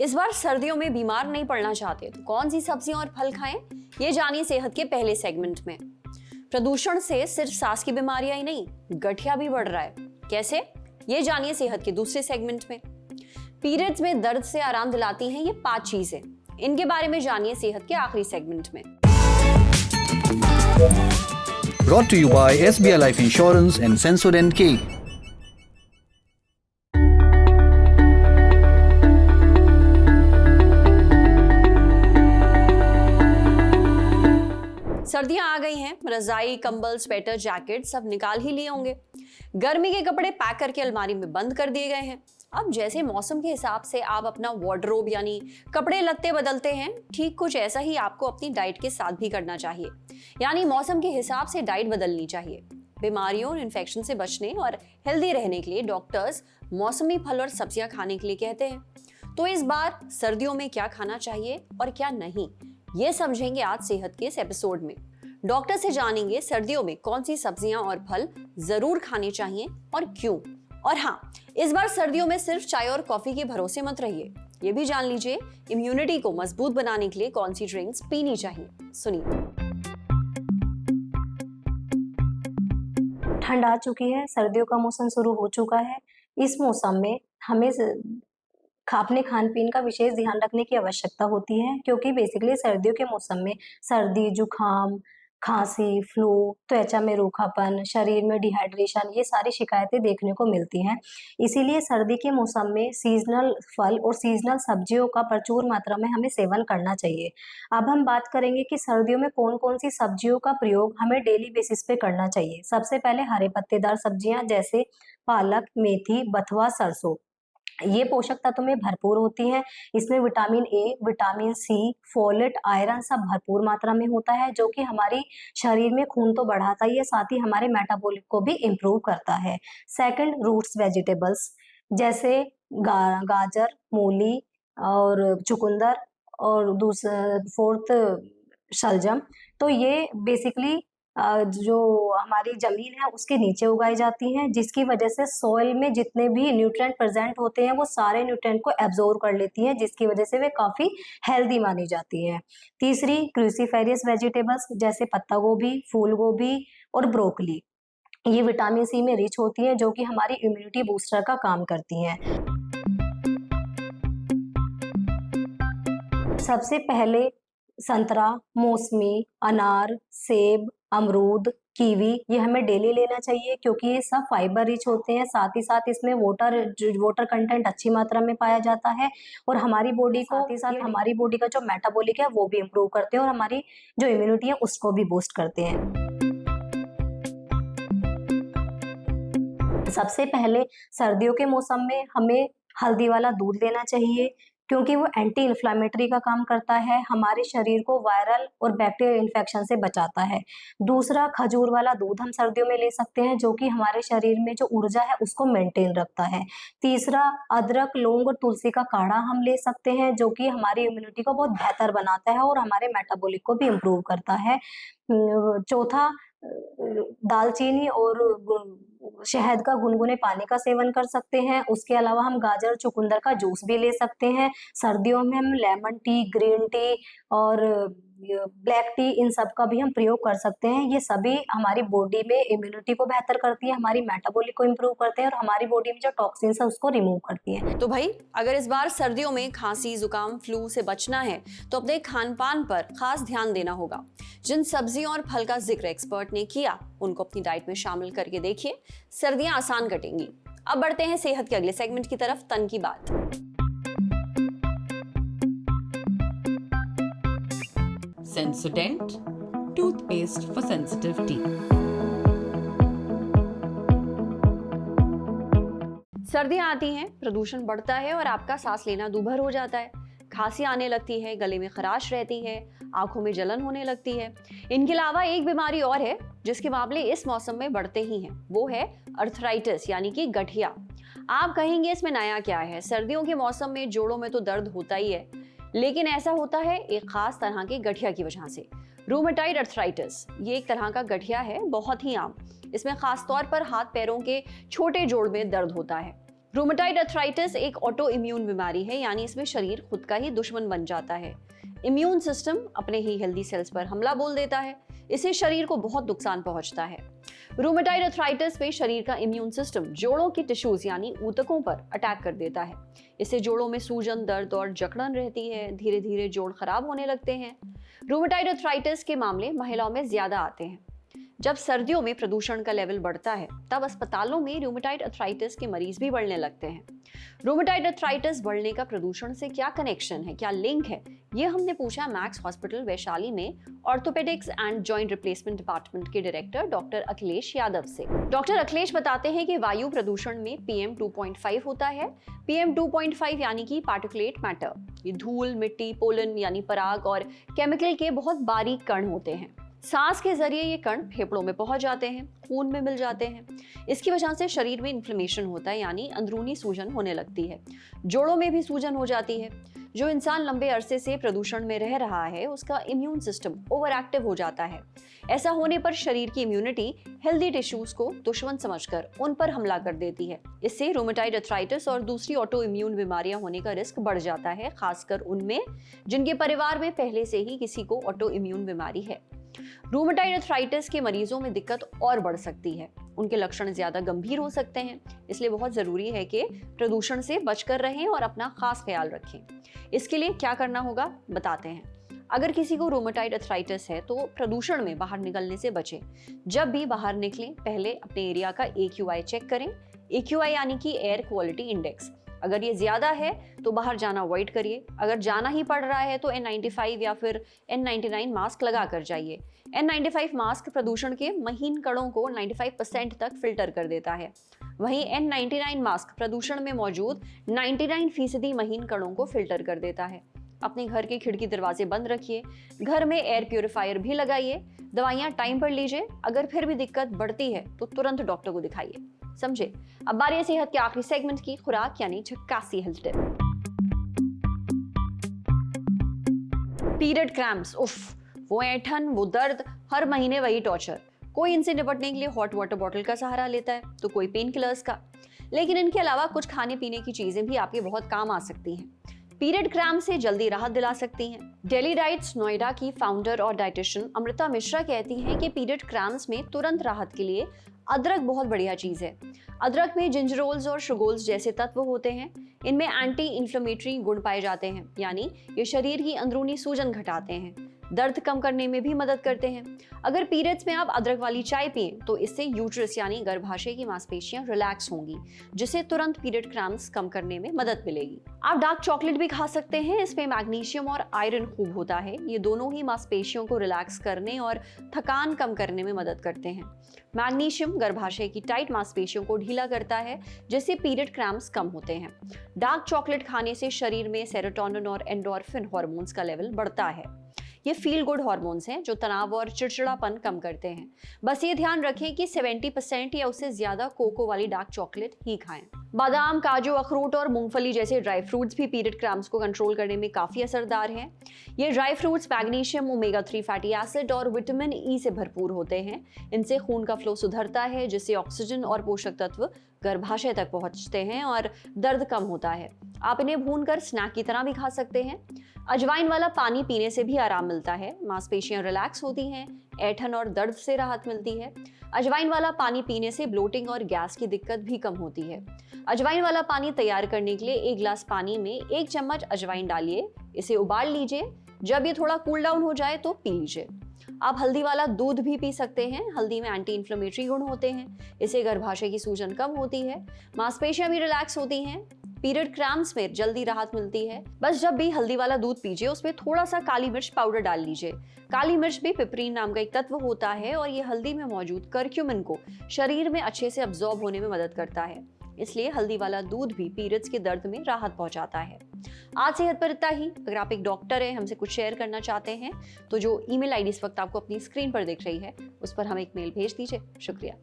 इस बार सर्दियों में बीमार नहीं पड़ना चाहते तो कौन सी सब्जियां और फल खाएं, ये जानिए सेहत के पहले सेगमेंट में। प्रदूषण से सिर्फ सांस की बीमारियां ही नहीं, गठिया भी बढ़ रहा है। कैसे, ये जानिए सेहत के दूसरे सेगमेंट में। पीरियड्स में दर्द से आराम दिलाती हैं ये 5 चीजें, इनके बारे में जानिए सेहत के आखिरी सेगमेंट में। Brought to you by SBI Life Insurance and Sensodyne K. सर्दियां आ गई हैं, रजाई, कंबल, स्वेटर, जैकेट सब निकाल ही लिए होंगे। गर्मी के कपड़े पैक करके अलमारी में बंद कर दिए गए हैं। अब जैसे मौसम के हिसाब से आप अपना वार्डरोब यानी कपड़े लत्ते बदलते हैं, ठीक कुछ ऐसा ही आपको अपनी डाइट के साथ भी करना चाहिए। यानी मौसम के हिसाब से डाइट बदलनी चाहिए। बीमारियों और इन्फेक्शन से बचने और हेल्दी रहने के लिए डॉक्टर्स मौसमी फल और सब्जियां खाने के लिए कहते हैं। तो इस बार सर्दियों में क्या खाना चाहिए और क्या नहीं, ये समझेंगे आज सेहत के इस एपिसोड में। डॉक्टर से जानेंगे सर्दियों में कौन सी सब्जियां और फल जरूर खाने चाहिए और क्यों। और हाँ, इस बार सर्दियों में सिर्फ चाय और कॉफी के भरोसे मत रहिए। ये भी जान लीजिए इम्यूनिटी को मजबूत बनाने के लिए कौन सी ड्रिंक्स पीनी चाहिए। सुनिए। ठंड आ चुकी है, सर्दियों का मौसम शुरू हो चुका है। इस मौसम में हमें अपने खान पीन का विशेष ध्यान रखने की आवश्यकता होती है, क्योंकि बेसिकली सर्दियों के मौसम में सर्दी, जुकाम, खांसी, फ्लू, त्वचा में रूखापन, शरीर में डिहाइड्रेशन, ये सारी शिकायतें देखने को मिलती हैं। इसीलिए सर्दी के मौसम में सीजनल फल और सीजनल सब्जियों का प्रचुर मात्रा में हमें सेवन करना चाहिए। अब हम बात करेंगे कि सर्दियों में कौन कौन सी सब्जियों का प्रयोग हमें डेली बेसिस पे करना चाहिए। सबसे पहले हरे पत्तेदार सब्जियां जैसे पालक, मेथी, बथुआ, सरसों, ये पोषक तत्व में भरपूर होती हैं। इसमें vitamin A, vitamin C, folate, iron सब भरपूर मात्रा में होता है, जो कि हमारी शरीर में खून तो बढ़ाता ही है, साथ ही हमारे मेटाबॉलिक को भी इम्प्रूव करता है। सेकंड, रूट्स वेजिटेबल्स जैसे गाजर, मूली और चुकंदर, और फोर्थ शलजम। तो ये बेसिकली जो हमारी जमीन है उसके नीचे उगाई जाती हैं, जिसकी वजह से सॉइल में जितने भी न्यूट्रिएंट प्रेजेंट होते हैं वो सारे न्यूट्रिएंट को एब्जॉर्ब कर लेती हैं, जिसकी वजह से वे काफी हेल्दी मानी जाती हैं। तीसरी, क्रूसीफेरियस वेजिटेबल्स जैसे पत्ता गोभी, फूल गोभी और ब्रोकली, ये विटामिन सी में रिच होती हैं, जो कि हमारी इम्यूनिटी बूस्टर का काम करती हैं। सबसे पहले संतरा, मौसमी, अनार, सेब, अमरूद, कीवी, ये हमें डेली लेना चाहिए, क्योंकि ये सब फाइबर रिच होते हैं। साथ ही साथ इसमें वाटर कंटेंट अच्छी मात्रा में पाया जाता है, और हमारी बॉडी को, साथ ही साथ हमारी बॉडी का जो मेटाबॉलिक है वो भी इम्प्रूव करते हैं, और हमारी जो इम्यूनिटी है उसको भी बूस्ट करते हैं। सबसे पहले सर्दियों के मौसम में हमें हल्दी वाला दूध लेना चाहिए, क्योंकि वो एंटी इन्फ्लामेटरी का काम करता है, हमारे शरीर को वायरल और बैक्टीरियल इन्फेक्शन से बचाता है। दूसरा, खजूर वाला दूध हम सर्दियों में ले सकते हैं, जो कि हमारे शरीर में जो ऊर्जा है उसको मेंटेन रखता है। तीसरा, अदरक, लौंग और तुलसी का काढ़ा हम ले सकते हैं, जो कि हमारी इम्यूनिटी को बहुत बेहतर बनाता है और हमारे मेटाबॉलिक को भी इम्प्रूव करता है। चौथा, दालचीनी और शहद का गुनगुने पानी का सेवन कर सकते हैं। उसके अलावा हम गाजर, चुकंदर का जूस भी ले सकते हैं। सर्दियों में हम लेमन टी, ग्रीन टी और ब्लैक टी, इन सब का भी हम प्रयोग कर सकते हैं। ये सभी हमारी बॉडी में इम्यूनिटी को बेहतर करती है, हमारी मेटाबॉलिक को इम्प्रूव करते हैं, और हमारी बॉडी में जो टॉक्सिन्स है उसको रिमूव करती है। तो भाई, अगर इस बार सर्दियों में खांसी, जुकाम, फ्लू से बचना है तो अपने खान पान पर खास ध्यान देना होगा। जिन सब्जियों और फल का जिक्र एक्सपर्ट ने किया उनको अपनी डाइट में शामिल करके देखिए, सर्दियां आसान कटेंगी। अब बढ़ते हैं सेहत के अगले सेगमेंट की तरफ, तन की बात। Sensodyne toothpaste for sensitive teeth. सर्दियां आती हैं, प्रदूषण बढ़ता है और आपका सांस लेना दूभर हो जाता है। खांसी आने लगती है, गले में खराश रहती है, आंखों में जलन होने लगती है। इनके अलावा एक बीमारी और है जिसके मामले इस मौसम में बढ़ते ही हैं, वो है अर्थराइटिस यानी कि गठिया। आप कहेंगे इसमें नया क्या है? सर्दियों के मौसम में जोड़ों में तो दर्द होता ही है, लेकिन ऐसा होता है एक खास तरह के गठिया की वजह से। रूमेटाइड अर्थराइटिस ये एक तरह का गठिया है, बहुत ही आम। इसमें खास तौर पर हाथ पैरों के छोटे जोड़ में दर्द होता है। रूमेटाइड अर्थराइटिस एक ऑटो इम्यून बीमारी है, यानी इसमें शरीर खुद का ही दुश्मन बन जाता है। इम्यून सिस्टम अपने ही हेल्दी सेल्स पर हमला बोल देता है, इससे शरीर को बहुत नुकसान पहुंचता है। रूमेटाइड अर्थराइटिस में शरीर का इम्यून सिस्टम जोड़ों की टिश्यूज यानी ऊतकों पर अटैक कर देता है। इससे जोड़ों में सूजन, दर्द और जकड़न रहती है। धीरे धीरे जोड़ खराब होने लगते हैं। रूमेटाइड अर्थराइटिस के मामले महिलाओं में ज्यादा आते हैं। जब सर्दियों में प्रदूषण का लेवल बढ़ता है तब अस्पतालों में रूमेटाइड अर्थराइटिस के मरीज भी बढ़ने लगते हैं। रूमेटाइड अर्थराइटिस बढ़ने का प्रदूषण से क्या कनेक्शन है, क्या लिंक है, ये हमने पूछा मैक्स हॉस्पिटल वैशाली में orthopaedics and joint replacement department के डायरेक्टर डॉक्टर अखिलेश यादव से। डॉक्टर अखिलेश बताते हैं कि वायु प्रदूषण में PM 2.5 होता है। PM 2.5 यानी कि पार्टिकुलेट मैटर। ये धूल, मिट्टी, पोलन यानी पराग और केमिकल के बहुत बारीक कण होते हैं। सांस के जरिए ये कण फेफड़ों में पहुंच जाते हैं, खून में मिल जाते हैं। इसकी वजह से शरीर में इन्फ्लेमेशन होता है, यानी अंदरूनी सूजन होने लगती है। जोड़ों में भी सूजन हो जाती है। जो इंसान लंबे अरसे से प्रदूषण में रह रहा है उसका इम्यून सिस्टम ओवर एक्टिव हो जाता है। ऐसा होने पर शरीर की इम्यूनिटी हेल्दी टिश्यूज को दुश्मन समझकर उन पर हमला कर देती है। इससे रूमेटाइड अर्थराइटिस और दूसरी ऑटो इम्यून बीमारियां होने का रिस्क बढ़ जाता है, खासकर उनमें जिनके परिवार में पहले से ही किसी को ऑटो इम्यून बीमारी है। रूमेटाइड अर्थराइटिस के मरीजों में दिक्कत और बढ़ सकती है। उनके लक्षण ज्यादा गंभीर हो सकते हैं, इसलिए बहुत जरूरी है कि प्रदूषण से बचकर रहें और अपना खास ख्याल रखें। इसके लिए क्या करना होगा बताते हैं। अगर किसी को रूमेटाइड अर्थराइटिस है तो प्रदूषण में बाहर निकलने से बचें। जब भी बाहर निकलें पहले अपने एरिया का AQI चेक करें। AQI यानी कि एयर क्वालिटी इंडेक्स। अगर ये ज्यादा है तो बाहर जाना अवॉइड करिए। अगर जाना ही पड़ रहा है तो N95 या फिर N99 मास्क लगा कर जाइए। N95 मास्क प्रदूषण के महीन कणों को 95% तक फिल्टर कर देता है। वहीं N99 मास्क प्रदूषण में मौजूद 99% महीन कणों को फिल्टर कर देता है। अपने घर के खिड़की दरवाजे बंद रखिए। घर में एयर प्यूरिफायर भी लगाइए। दवाइयां टाइम पर लीजिए। अगर फिर भी दिक्कत बढ़ती है तो तुरंत डॉक्टर को दिखाइए। समझे। अब बारी है सेहत के आखिरी सेगमेंट की, खुराक यानी झक्कासी हेल्थ टिप। पीरियड क्रैम्प्स, उफ, वो ऐंठन, वो दर्द, हर महीने वही टॉर्चर। कोई इनसे निपटने के लिए हॉट वाटर बॉटल का सहारा लेता है तो कोई पेन किलर्स का। लेकिन इनके अलावा कुछ खाने पीने की चीजें भी आपके बहुत काम आ सकती हैं। पीरियड क्रैम्प से जल्दी राहत दिला सकती हैं। डेली डाइट्स नोएडा की फाउंडर और डाइटिशियन अमृता मिश्रा कहती हैं कि पीरियड क्रैम्प्स में तुरंत राहत के लिए अदरक बहुत बढ़िया चीज है। अदरक में जिंजरोल्स और शुगोल्स जैसे तत्व होते हैं। इनमें एंटी इन्फ्लेमेटरी गुण पाए जाते हैं, यानी ये शरीर की अंदरूनी सूजन घटाते हैं, दर्द कम करने में भी मदद करते हैं। अगर पीरियड्स में आप अदरक वाली चाय पिएं तो इससे यूट्रस यानी गर्भाशय की मांसपेशियां रिलैक्स होंगी, जिससे तुरंत पीरियड क्रैम्प्स कम करने में मदद मिलेगी। आप डार्क चॉकलेट भी खा सकते हैं। इसमें मैग्नीशियम और आयरन खूब होता है। ये दोनों ही मांसपेशियों को रिलैक्स करने और थकान कम करने में मदद करते हैं। मैग्नीशियम गर्भाशय की टाइट मांसपेशियों को ढीला करता है, जिससे पीरियड क्रैम्प्स कम होते हैं। डार्क चॉकलेट खाने से शरीर में सेरोटोनिन और एंडोर्फिन हार्मोन्स का लेवल बढ़ता है। ये फील गुड हार्मोन्स हैं जो तनाव और चिड़चिड़ापन कम करते हैं। बस ये ध्यान रखें कि 70% या उससे ज्यादा कोको वाली डार्क चॉकलेट ही खाएं। बादाम, काजू, अखरोट और मूंगफली जैसे ड्राई फ्रूट्स भी पीरियड क्रैम्प्स को कंट्रोल करने में काफी असरदार हैं। ये dry fruits magnesium, omega 3 fatty acid और विटामिन ई से भरपूर होते हैं। इनसे खून का फ्लो सुधरता है, जिससे ऑक्सीजन और पोषक तत्व गर्भाशय तक पहुंचते हैं और दर्द कम होता है। आप इन्हें भूनकर स्नैक की तरह भी खा सकते हैं। अजवाइन वाला पानी पीने से भी आराम मिलता है, मांसपेशियां रिलैक्स होती हैं, ऐंठन और दर्द से राहत मिलती है। अजवाइन वाला पानी पीने से ब्लोटिंग और गैस की दिक्कत भी कम होती है। अजवाइन वाला पानी तैयार करने के लिए 1 गिलास पानी में 1 चम्मच अजवाइन डालिए, इसे उबाल लीजिए। जब ये थोड़ा कूल डाउन हो जाए तो पी लीजिए। आप हल्दी वाला दूध भी पी सकते हैं। हल्दी में एंटी इन्फ्लेमेटरी गुण होते हैं, इससे गर्भाशय की सूजन कम होती है, मांसपेशियां भी रिलैक्स होती हैं, पीरियड क्रैम्प्स में जल्दी राहत मिलती है। बस जब भी हल्दी वाला दूध पीजिए उसमें थोड़ा सा काली मिर्च पाउडर डाल लीजिए। काली मिर्च भी पिपरीन नाम का एक तत्व होता है और ये हल्दी में मौजूद करक्यूमिन को शरीर में अच्छे से अब्जॉर्ब होने में मदद करता है, इसलिए हल्दी वाला दूध भी पीरियड्स के दर्द में राहत पहुंचाता है। आज सेहत पर इतना ही। अगर आप एक डॉक्टर हैं, हमसे कुछ शेयर करना चाहते हैं तो जो ईमेल आईडी इस वक्त आपको अपनी स्क्रीन पर दिख रही है उस पर हमें एक मेल भेज दीजिए। शुक्रिया।